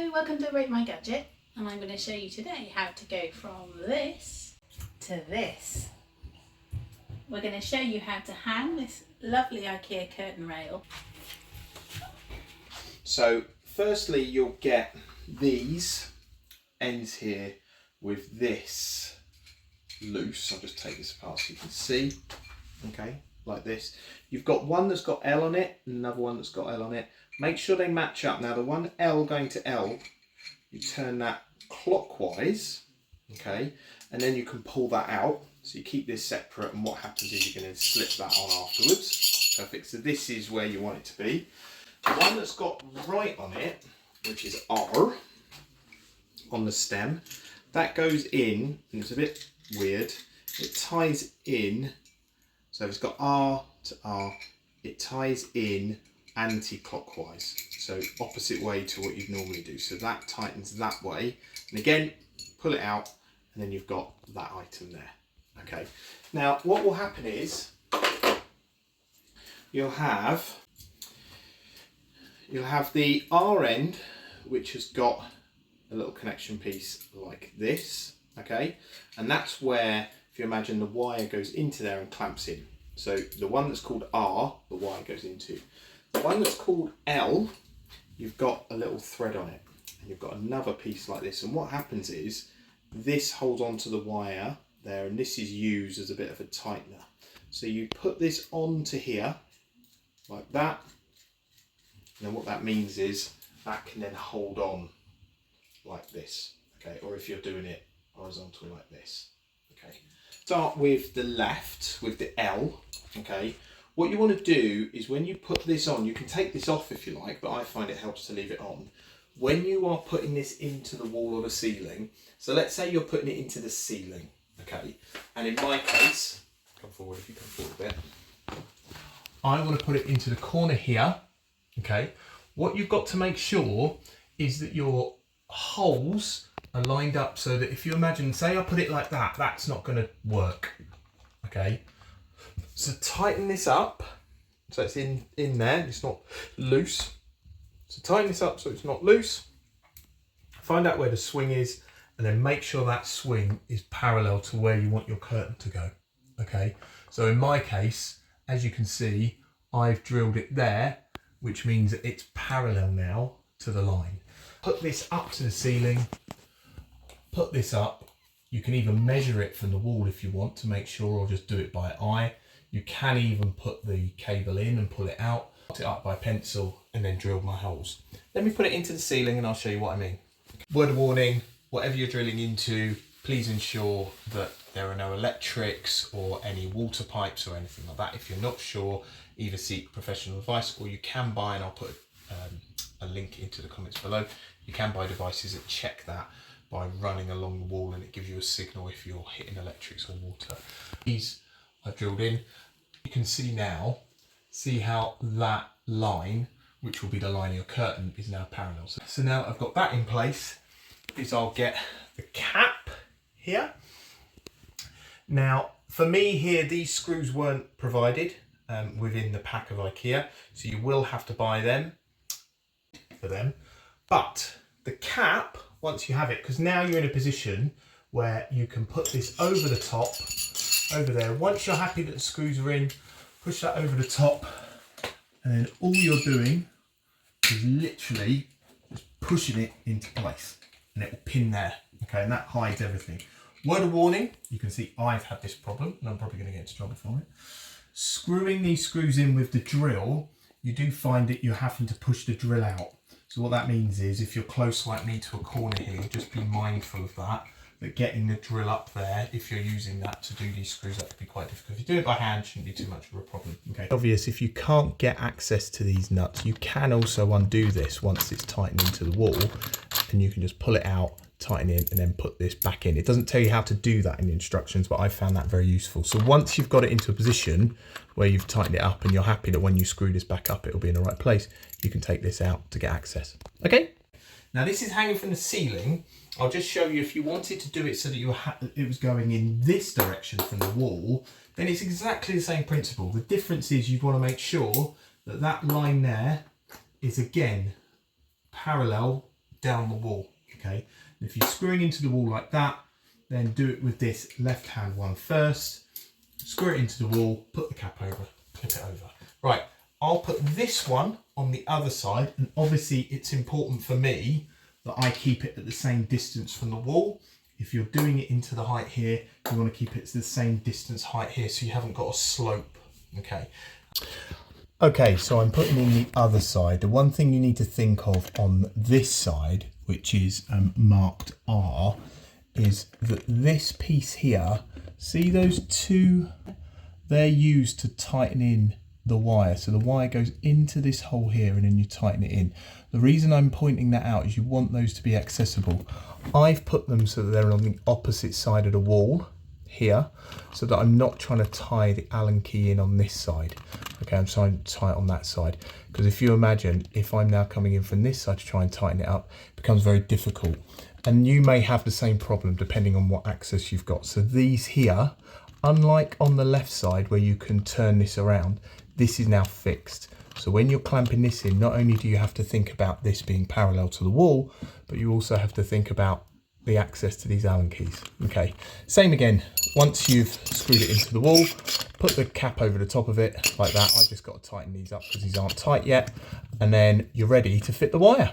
Hello, welcome to Rate My Gadget, and I'm going to show you today how to go from this to this. We're going to show you how to hang this lovely IKEA curtain rail. So firstly you'll get these ends here with this loose. I'll just take this apart so you can see. Okay, like this. You've got one that's got L on it and another one that's got L on it. Make sure they match up. Now the one L going to L, you turn that clockwise, okay, and then you can pull that out. So you keep this separate, and what happens is you're going to slip that on afterwards. Perfect. So this is where you want it to be. The one that's got right on it, which is R on the stem, that goes in, and it's a bit weird. It ties in, so it's got R to R, it ties in anti-clockwise, so opposite way to what you'd normally do. So that tightens that way, and again, pull it out, and then you've got that item there. Okay, now what will happen is you'll have the R end, which has got a little connection piece like this, okay, and that's where, if you imagine, the wire goes into there and clamps in. So the one that's called R, the wire goes into. The one that's called L, you've got a little thread on it, and you've got another piece like this, and what happens is this holds onto the wire there, and this is used as a bit of a tightener. So you put this onto here like that, and then what that means is that can then hold on like this, okay, or if you're doing it horizontal like this, okay. Start with the left, with the L, okay. What you want to do is when you put this on, you can take this off if you like, but I find it helps to leave it on. When you are putting this into the wall or the ceiling, so let's say you're putting it into the ceiling, okay, and in my case, come forward if you come forward a bit, I want to put it into the corner here, okay. What you've got to make sure is that your holes are lined up so that if you imagine, say I put it like that, that's not going to work, okay. So tighten this up so it's in there, it's not loose. So tighten this up so it's not loose. Find out where the swing is, and then make sure that swing is parallel to where you want your curtain to go, okay. So in my case, as you can see, I've drilled it there, which means that it's parallel now to the line. Put this up to the ceiling, put this up. You can even measure it from the wall if you want to make sure, or just do it by eye. You can even put the cable in and pull it out, put it up by pencil, and then drill my holes. Let me put it into the ceiling and I'll show you what I mean. Word of warning, whatever you're drilling into, please ensure that there are no electrics or any water pipes or anything like that. If you're not sure, either seek professional advice, or you can buy, and I'll put a link into the comments below, you can buy devices that check that by running along the wall, and it gives you a signal if you're hitting electrics or water. These I've drilled in. You can see now, see how that line, which will be the line of your curtain, is now parallel. So now I've got that in place, is I'll get the cap here. Now for me here, these screws weren't provided within the pack of IKEA, so you will have to buy them for them. But the cap, once you have it, because now you're in a position where you can put this over the top, over there. Once you're happy that the screws are in, push that over the top, and then all you're doing is literally just pushing it into place, and it will pin there, okay, and that hides everything. Word of warning, you can see I've had this problem, and I'm probably going to get into trouble for it. Screwing these screws in with the drill, you do find that you're having to push the drill out. So what that means is, if you're close like me to a corner here, just be mindful of that. But getting the drill up there, if you're using that to do these screws, that could be quite difficult. If you do it by hand, it shouldn't be too much of a problem. Okay. Obvious, if you can't get access to these nuts, you can also undo this once it's tightened into the wall, and you can just pull it out, tighten in, and then put this back in. It doesn't tell you how to do that in the instructions, but I found that very useful. So once you've got it into a position where you've tightened it up and you're happy that when you screw this back up, it'll be in the right place, you can take this out to get access. Okay. Now this is hanging from the ceiling. I'll just show you, if you wanted to do it so that it was going in this direction from the wall, then it's exactly the same principle. The difference is you'd want to make sure that that line there is again parallel down the wall, okay? And if you're screwing into the wall like that, then do it with this left hand one first. Screw it into the wall, put the cap over, flip it over. Right, I'll put this one on the other side, and obviously it's important for me that I keep it at the same distance from the wall. If you're doing it into the height here, you want to keep it to the same distance height here so you haven't got a slope, okay? Okay, so I'm putting in the other side. The one thing you need to think of on this side, which is marked R, is that this piece here, see those two, they're used to tighten in the wire. So the wire goes into this hole here and then you tighten it in. The reason I'm pointing that out is you want those to be accessible. I've put them so that they're on the opposite side of the wall here, so that I'm not trying to tie the Allen key in on this side. Okay, I'm trying to tie it on that side. Because if you imagine, if I'm now coming in from this side to try and tighten it up, it becomes very difficult. And you may have the same problem depending on what access you've got. So these here, unlike on the left side where you can turn this around, this is now fixed. So when you're clamping this in, not only do you have to think about this being parallel to the wall, but you also have to think about the access to these Allen keys. Okay, same again. Once you've screwed it into the wall, put the cap over the top of it like that. I've just got to tighten these up because these aren't tight yet. And then you're ready to fit the wire.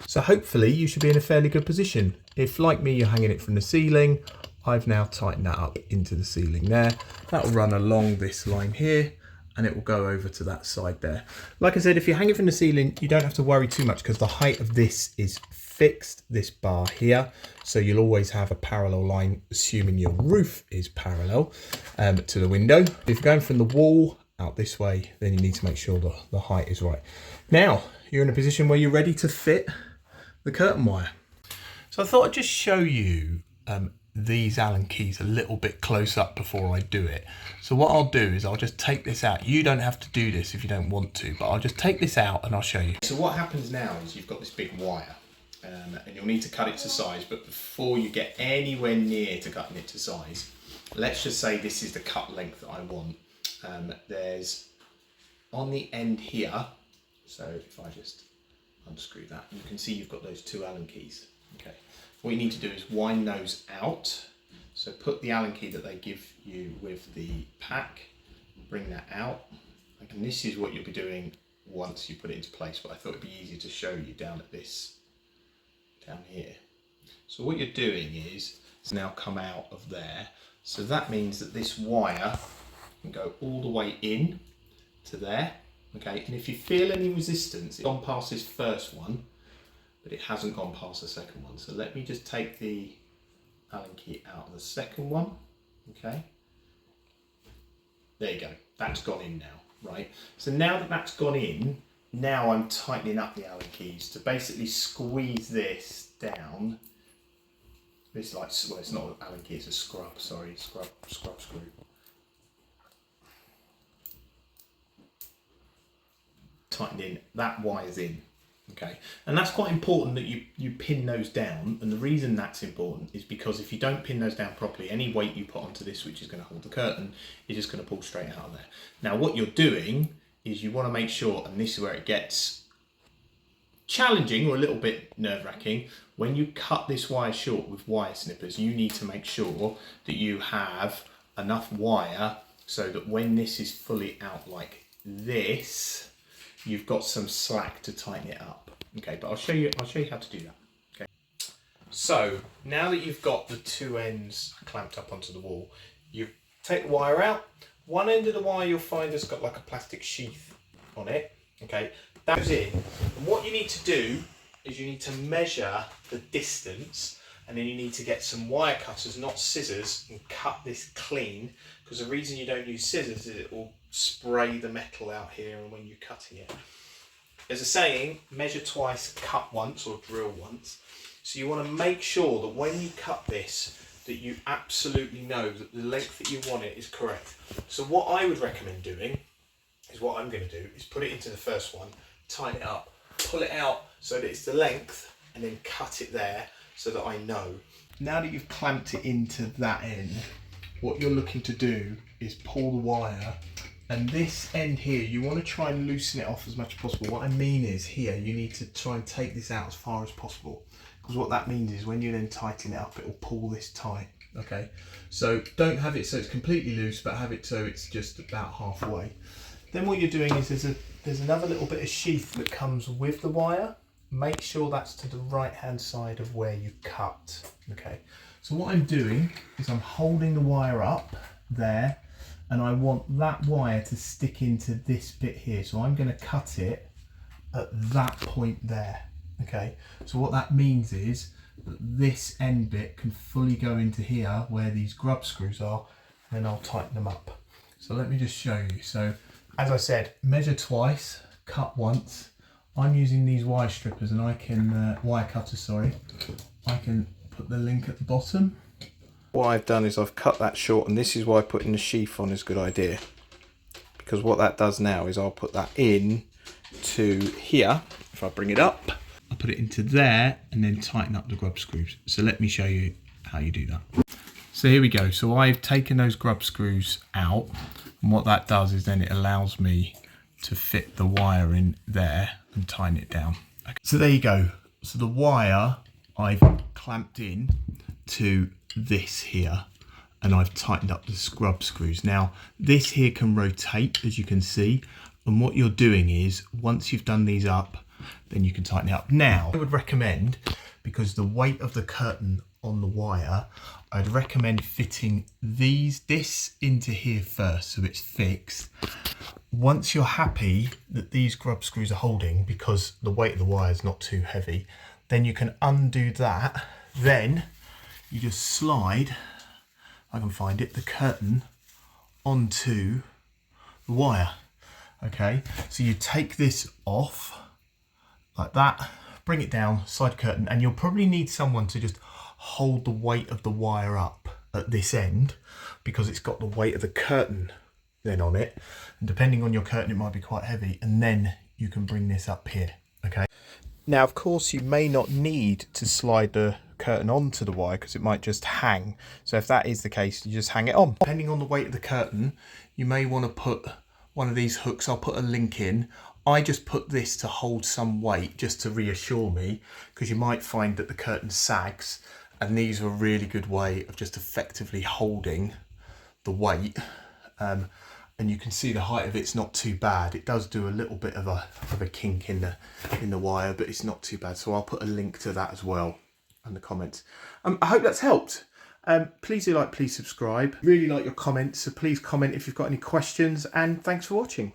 So hopefully you should be in a fairly good position. If, like me, you're hanging it from the ceiling, I've now tightened that up into the ceiling there. That'll run along this line here and it will go over to that side there. Like I said, if you're hanging from the ceiling, you don't have to worry too much because the height of this is fixed, this bar here. So you'll always have a parallel line, assuming your roof is parallel to the window. If you're going from the wall out this way, then you need to make sure the height is right. Now, you're in a position where you're ready to fit the curtain wire. So I thought I'd just show you these Allen keys a little bit close up before I do it. So what I'll do is I'll just take this out. You don't have to do this if you don't want to, but I'll just take this out and I'll show you. So what happens now is you've got this big wire and you'll need to cut it to size, but before you get anywhere near to cutting it to size, let's just say this is the cut length that I want. There's on the end here, so if I just unscrew that, you can see you've got those two Allen keys. Okay. What you need to do is wind those out. So put the Allen key that they give you with the pack, bring that out. And this is what you'll be doing once you put it into place, but I thought it'd be easier to show you down at this, down here. So what you're doing is, it's now come out of there. So that means that this wire can go all the way in to there. Okay, and if you feel any resistance, it's gone past this first one, but it hasn't gone past the second one. So let me just take the Allen key out of the second one. Okay, there you go, that's gone in now, right? So now that that's gone in, now I'm tightening up the Allen keys to basically squeeze this down. It's like, well, it's not an Allen key, it's a scrub, sorry, screw. Tightened in, that wire's in. Okay, and that's quite important that you pin those down, and the reason that's important is because if you don't pin those down properly, any weight you put onto this, which is going to hold the curtain, is just going to pull straight out of there. Now what you're doing is you want to make sure, and this is where it gets challenging or a little bit nerve-wracking, when you cut this wire short with wire snippers, you need to make sure that you have enough wire so that when this is fully out like this, you've got some slack to tighten it up. Okay, but I'll show you how to do that. Okay. So now that you've got the two ends clamped up onto the wall, you take the wire out. One end of the wire you'll find has got like a plastic sheath on it. Okay, that goes in. And what you need to do is you need to measure the distance, and then you need to get some wire cutters, not scissors, and cut this clean, because the reason you don't use scissors is it will spray the metal out here and when you're cutting it. There's a saying, measure twice, cut once, or drill once. So you want to make sure that when you cut this, that you absolutely know that the length that you want it is correct. So what I would recommend doing is what I'm going to do is put it into the first one, tighten it up, pull it out so that it's the length, and then cut it there so that I know. Now that you've clamped it into that end, what you're looking to do is pull the wire And this end here, you want to try and loosen it off as much as possible. What I mean is here, you need to try and take this out as far as possible. Because what that means is when you then tighten it up, it will pull this tight. Okay, so don't have it so it's completely loose, but have it so it's just about halfway. Then what you're doing is there's another little bit of sheath that comes with the wire. Make sure that's to the right hand side of where you cut. Okay, so what I'm doing is I'm holding the wire up there, and I want that wire to stick into this bit here. So I'm going to cut it at that point there. Okay, so what that means is that this end bit can fully go into here where these grub screws are, and then I'll tighten them up. So let me just show you. So as I said, measure twice, cut once. I'm using these wire strippers, and I can, wire cutters, sorry. I can put the link at the bottom. What I've done is I've cut that short, and this is why putting the sheath on is a good idea. Because what that does now is I'll put that in to here. If I bring it up, I'll put it into there and then tighten up the grub screws. So let me show you how you do that. So here we go. So I've taken those grub screws out, and what that does is then it allows me to fit the wire in there and tighten it down. Okay. So there you go. So the wire I've clamped in to this here, and I've tightened up the grub screws. Now this here can rotate, as you can see, and what you're doing is once you've done these up, then you can tighten it up. Now I would recommend, because the weight of the curtain on the wire, I'd recommend fitting this into here first so it's fixed. Once you're happy that these grub screws are holding, because the weight of the wire is not too heavy, then you can undo that. Then you just slide, if I can find it, the curtain onto the wire. Okay, so you take this off like that, bring it down, side curtain, and you'll probably need someone to just hold the weight of the wire up at this end, because it's got the weight of the curtain then on it, and depending on your curtain it might be quite heavy, and then you can bring this up here. Okay, now of course you may not need to slide the curtain onto the wire because it might just hang. So if that is the case, you just hang it on. Depending on the weight of the curtain, you may want to put one of these hooks. I'll put a link in. I just put this to hold some weight just to reassure me, because you might find that the curtain sags, and these are a really good way of just effectively holding the weight. And you can see the height of it's not too bad. It does do a little bit of a kink in the wire, but it's not too bad. So I'll put a link to that as well in the comments. I hope that's helped. Please do like, please subscribe. Really like your comments, so please comment if you've got any questions, and thanks for watching.